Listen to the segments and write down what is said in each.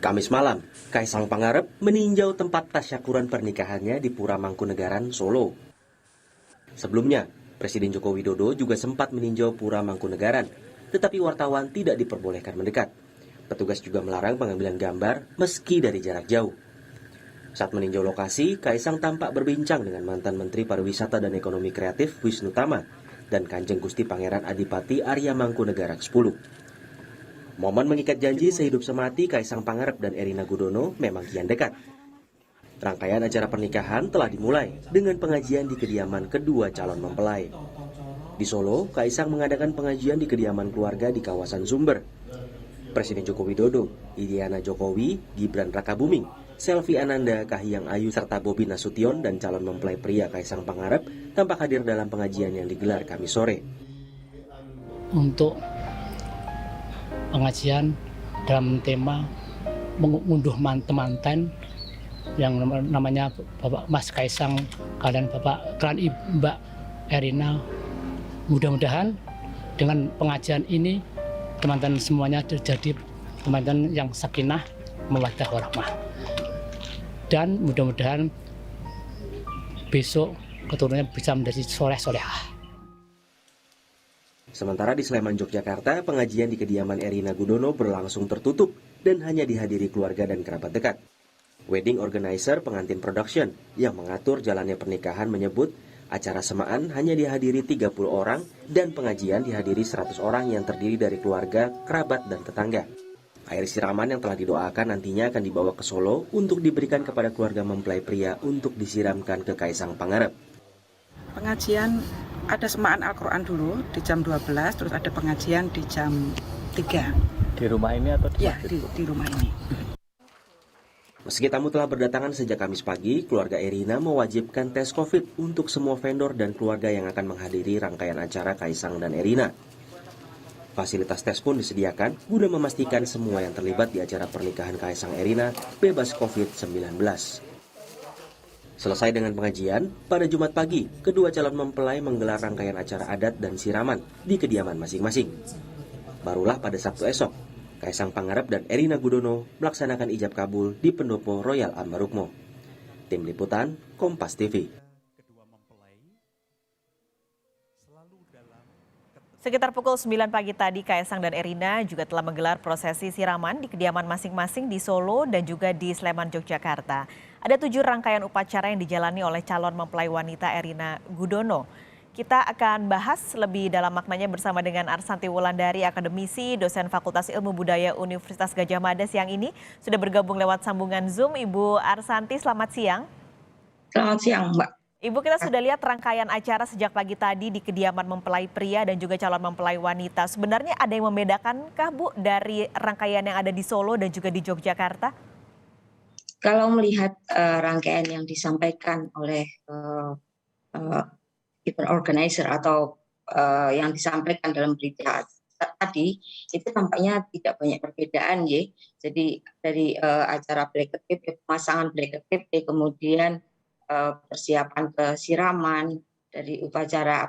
Kamis malam, Kaisang Pangarep meninjau tempat tasyakuran pernikahannya di Pura Mangkunegaran, Solo. Sebelumnya, Presiden Joko Widodo juga sempat meninjau Pura Mangkunegaran, tetapi wartawan tidak diperbolehkan mendekat. Petugas juga melarang pengambilan gambar meski dari jarak jauh. Saat meninjau lokasi, Kaisang tampak berbincang dengan mantan Menteri Pariwisata dan Ekonomi Kreatif Wisnu Tama dan Kanjeng Gusti Pangeran Adipati Arya Mangkunegaran X. Momen mengikat janji sehidup semati Kaisang Pangarep dan Erina Gudono memang kian dekat. Rangkaian acara pernikahan telah dimulai dengan pengajian di kediaman kedua calon mempelai. Di Solo, Kaisang mengadakan pengajian di kediaman keluarga di kawasan Sumber. Presiden Joko Widodo, Iryana Jokowi, Gibran Rakabuming, Selvi Ananda, Kahiyang Ayu, serta Bobi Nasution dan calon mempelai pria Kaisang Pangarep tampak hadir dalam pengajian yang digelar Kamis sore. Untuk pengajian dalam tema mengunduh mantan yang namanya Bapak Mas Kaisang kalian Bapak kalian Mbak Erina, mudah-mudahan dengan pengajian ini teman-teman semuanya jadi teman-teman yang sakinah mawaddah warahmah, dan mudah-mudahan besok keturunannya bisa menjadi soleh-solehah. Sementara di Sleman, Yogyakarta, pengajian di kediaman Erina Gudono berlangsung tertutup dan hanya dihadiri keluarga dan kerabat dekat. Wedding organizer Pengantin Production yang mengatur jalannya pernikahan menyebut acara semaan hanya dihadiri 30 orang dan pengajian dihadiri 100 orang yang terdiri dari keluarga, kerabat, dan tetangga. Air siraman yang telah didoakan nantinya akan dibawa ke Solo untuk diberikan kepada keluarga mempelai pria untuk disiramkan ke Kaisang Pangarep. Pengajian ada semaan Al-Quran dulu di jam 12, terus ada pengajian di jam 3. Di rumah ini atau di masjid? Ya, di rumah ini. Meski tamu telah berdatangan sejak Kamis pagi, keluarga Erina mewajibkan tes COVID untuk semua vendor dan keluarga yang akan menghadiri rangkaian acara Kaisang dan Erina. Fasilitas tes pun disediakan guna memastikan semua yang terlibat di acara pernikahan Kaisang Erina bebas COVID-19. Selesai dengan pengajian, pada Jumat pagi, kedua calon mempelai menggelar rangkaian acara adat dan siraman di kediaman masing-masing. Barulah pada Sabtu esok, Kaisang Pangarep dan Erina Gudono melaksanakan ijab kabul di Pendopo Royal Ambarukmo. Tim Liputan, Kompas TV. Sekitar pukul 9 pagi tadi, Kaisang dan Erina juga telah menggelar prosesi siraman di kediaman masing-masing di Solo dan juga di Sleman, Yogyakarta. Ada 7 rangkaian upacara yang dijalani oleh calon mempelai wanita Erina Gudono. Kita akan bahas lebih dalam maknanya bersama dengan Arsanti Wulandari, akademisi, dosen Fakultas Ilmu Budaya Universitas Gadjah Mada siang ini. Sudah bergabung lewat sambungan Zoom. Ibu Arsanti, selamat siang. Selamat siang, Mbak. Ibu, kita sudah lihat rangkaian acara sejak pagi tadi di kediaman mempelai pria dan juga calon mempelai wanita. Sebenarnya ada yang membedakankah, Bu, dari rangkaian yang ada di Solo dan juga di Yogyakarta? Kalau melihat rangkaian yang disampaikan oleh event organizer atau yang disampaikan dalam berita tadi, itu tampaknya tidak banyak perbedaan, ya. Jadi dari acara blanket PP, pemasangan blanket PP, kemudian persiapan kesiraman, dari upacara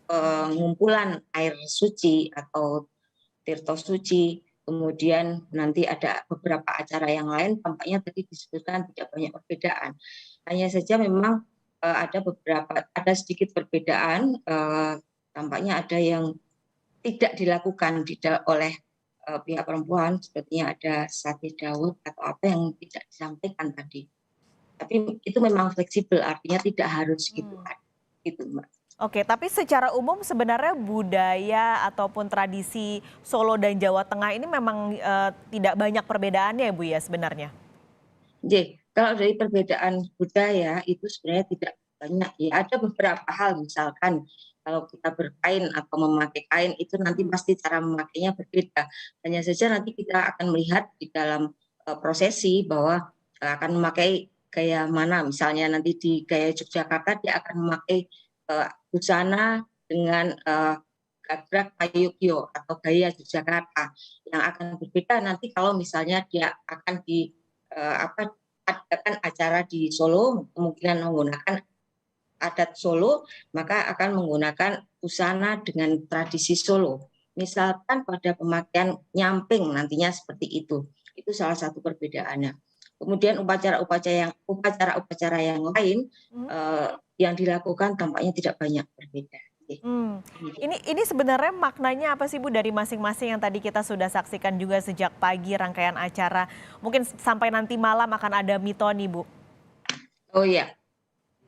pengumpulan air suci atau tirto suci, kemudian nanti ada beberapa acara yang lain, tampaknya tadi disebutkan tidak banyak perbedaan. Hanya saja memang ada sedikit perbedaan, tampaknya ada yang tidak dilakukan oleh pihak perempuan, sepertinya ada sate Dawud atau apa yang tidak disampaikan tadi. Tapi itu memang fleksibel, artinya tidak harus gitu, Mbak. Oke, tapi secara umum sebenarnya budaya ataupun tradisi Solo dan Jawa Tengah ini memang tidak banyak perbedaannya, Bu, ya sebenarnya? Kalau dari perbedaan budaya itu sebenarnya tidak banyak, ya. Ada beberapa hal, misalkan kalau kita berkain atau memakai kain itu nanti pasti cara memakainya berbeda. Hanya saja nanti kita akan melihat di dalam prosesi bahwa akan memakai gaya mana. Misalnya nanti di gaya Yogyakarta dia akan memakai busana dengan gagrak payukyo atau gaya Yogyakarta, yang akan berbeda nanti kalau misalnya dia akan adakan acara di Solo, kemungkinan menggunakan adat Solo, maka akan menggunakan busana dengan tradisi Solo. Misalkan pada pemakaian nyamping nantinya seperti itu. Itu salah satu perbedaannya. Kemudian upacara-upacara yang lain yang dilakukan tampaknya tidak banyak berbeda. Ini sebenarnya maknanya apa sih Bu dari masing-masing yang tadi kita sudah saksikan juga sejak pagi rangkaian acara, mungkin sampai nanti malam akan ada mitoni Bu? Oh iya,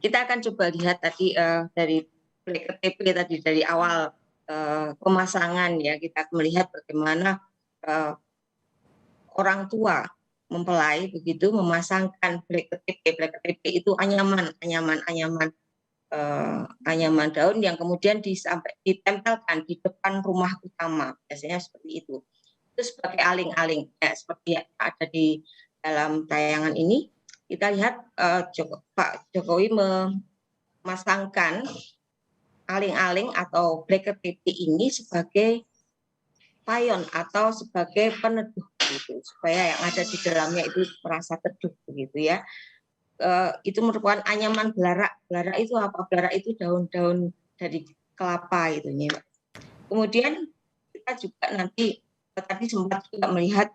kita akan coba lihat tadi dari KTP tadi dari awal pemasangan ya, kita melihat bagaimana orang tua mempelai begitu memasangkan black KTP itu anyaman daun yang kemudian ditempelkan di depan rumah utama, biasanya seperti itu. Itu sebagai aling-aling, ya, seperti yang ada di dalam tayangan ini. Kita lihat Pak Jokowi memasangkan aling-aling atau black KTP ini sebagai payon atau sebagai peneduh gitu, supaya yang ada di dalamnya itu merasa teduh begitu ya. Itu merupakan anyaman belara. Belara itu apa? Belara itu daun-daun dari kelapa itu ya. Kemudian kita juga nanti tadi sempat juga melihat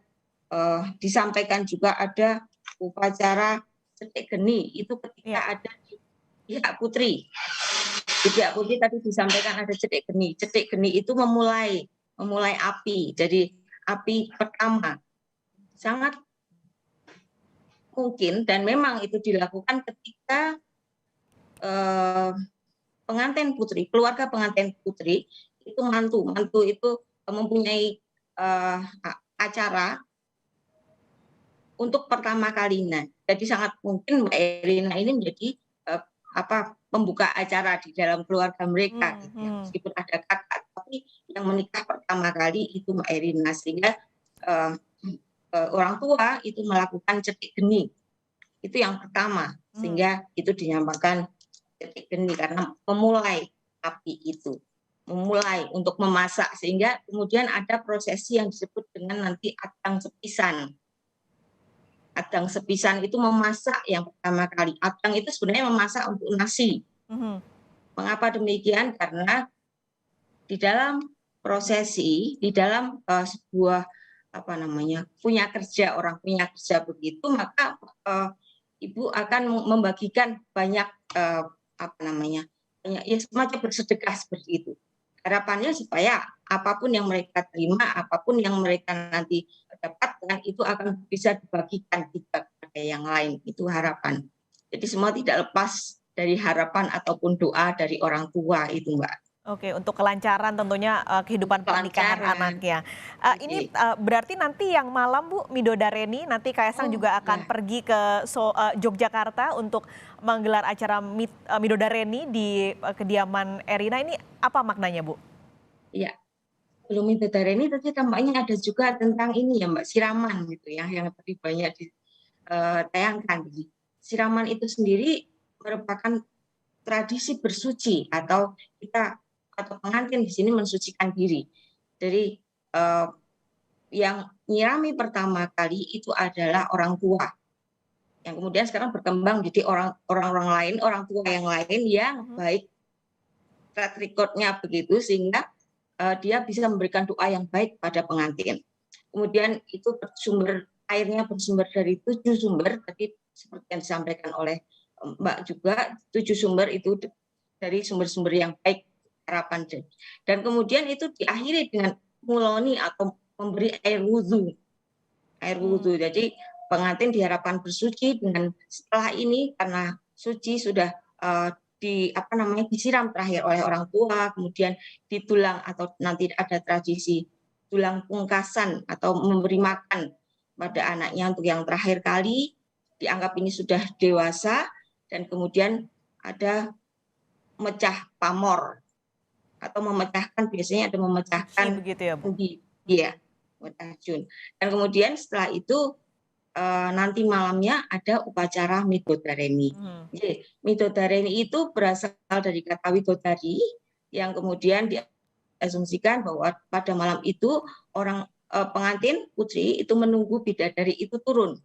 disampaikan juga ada upacara cetek geni itu ketika ada di pihak putri. Di pihak putri tadi disampaikan ada cetek geni. Cetek geni itu memulai api. Jadi api pertama sangat mungkin dan memang itu dilakukan ketika pengantin putri, keluarga pengantin putri itu mantu itu mempunyai acara untuk pertama kalinya. Jadi sangat mungkin Mbak Erina ini menjadi pembuka acara di dalam keluarga mereka, gitu ya. Meskipun ada kakak, tapi yang menikah pertama kali itu Mbak Erina, sehingga orang tua itu melakukan cetek geni. Itu yang pertama, sehingga itu dinamakan cetek geni karena memulai api itu, memulai untuk memasak, sehingga kemudian ada prosesi yang disebut dengan nanti adang sepisan. Adang sepisan itu memasak yang pertama kali. Adang itu sebenarnya memasak untuk nasi. Mengapa demikian? Karena di dalam prosesi, di dalam sebuah punya kerja, orang punya kerja begitu, maka ibu akan membagikan banyak ya semacam bersedekah seperti itu. Harapannya supaya apapun yang mereka terima, apapun yang mereka nanti dapatkan itu akan bisa dibagikan juga kepada yang lain. Itu harapan. Jadi semua tidak lepas dari harapan ataupun doa dari orang tua itu, Mbak. Oke, untuk kelancaran tentunya kehidupan pernikahan anaknya. Ini berarti nanti yang malam Bu, Midodareni, nanti Kaisang juga akan pergi ke Yogyakarta untuk menggelar acara Midodareni di kediaman Erina. Ini apa maknanya Bu? Iya, belum Midodareni tapi tampaknya ada juga tentang ini ya Mbak, siraman gitu ya, yang tadi banyak ditayangkan. Siraman itu sendiri merupakan tradisi bersuci atau pengantin di sini mensucikan diri. Jadi yang nyirami pertama kali itu adalah orang tua, yang kemudian sekarang berkembang menjadi orang-orang lain, orang tua yang lain yang baik track record-nya begitu, sehingga dia bisa memberikan doa yang baik pada pengantin. Kemudian itu airnya bersumber dari 7 sumber, tadi seperti yang disampaikan oleh Mbak juga, 7 sumber itu dari sumber-sumber yang baik harapan. Dan kemudian itu diakhiri dengan muloni atau memberi air wudhu. Jadi pengantin diharapkan bersuci dengan setelah ini karena suci sudah disiram terakhir oleh orang tua, kemudian ditulang atau nanti ada tradisi tulang pungkasan atau memberi makan pada anaknya untuk yang terakhir kali, dianggap ini sudah dewasa, dan kemudian ada mecah pamor atau memecahkan, biasanya ada memecahkan begitu ya Bu? Iya, Jun. Dan kemudian setelah itu nanti malamnya ada upacara Midodareni. Jadi, Midodareni itu berasal dari kata widodari yang kemudian diasumsikan bahwa pada malam itu orang pengantin putri itu menunggu bidadari itu turun,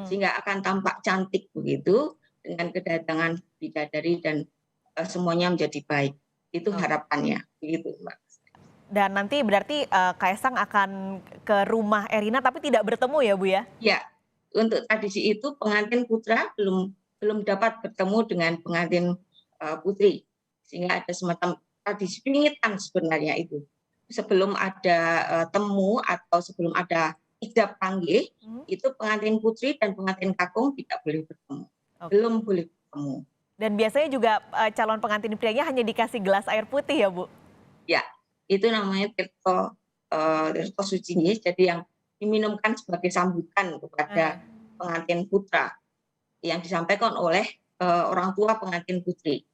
sehingga akan tampak cantik begitu dengan kedatangan bidadari dan semuanya menjadi baik. Itu harapannya, begitu Mbak. Dan nanti berarti Kaisang akan ke rumah Erina tapi tidak bertemu ya Bu ya? Ya, untuk tradisi itu pengantin putra belum dapat bertemu dengan pengantin putri, sehingga ada semacam tradisi pingitan sebenarnya itu. Sebelum ada temu atau sebelum ada ijab panggih, itu pengantin putri dan pengantin kakung tidak boleh bertemu, belum boleh bertemu. Dan biasanya juga calon pengantin prianya hanya dikasih gelas air putih ya Bu? Ya, itu namanya tirto suci, jadi yang diminumkan sebagai sambutan kepada pengantin putra yang disampaikan oleh orang tua pengantin putri.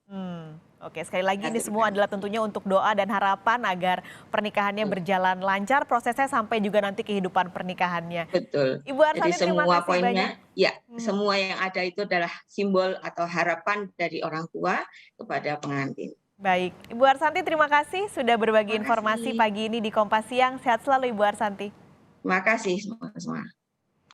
Oke, sekali lagi ini semua adalah tentunya untuk doa dan harapan agar pernikahannya berjalan lancar, prosesnya sampai juga nanti kehidupan pernikahannya. Betul. Ibu Arsanti, Jadi terima semua kasih poinnya, banyak. ya semua yang ada itu adalah simbol atau harapan dari orang tua kepada pengantin. Baik, Ibu Arsanti terima kasih sudah berbagi informasi pagi ini di Kompas Siang. Sehat selalu Ibu Arsanti. Terima kasih semua.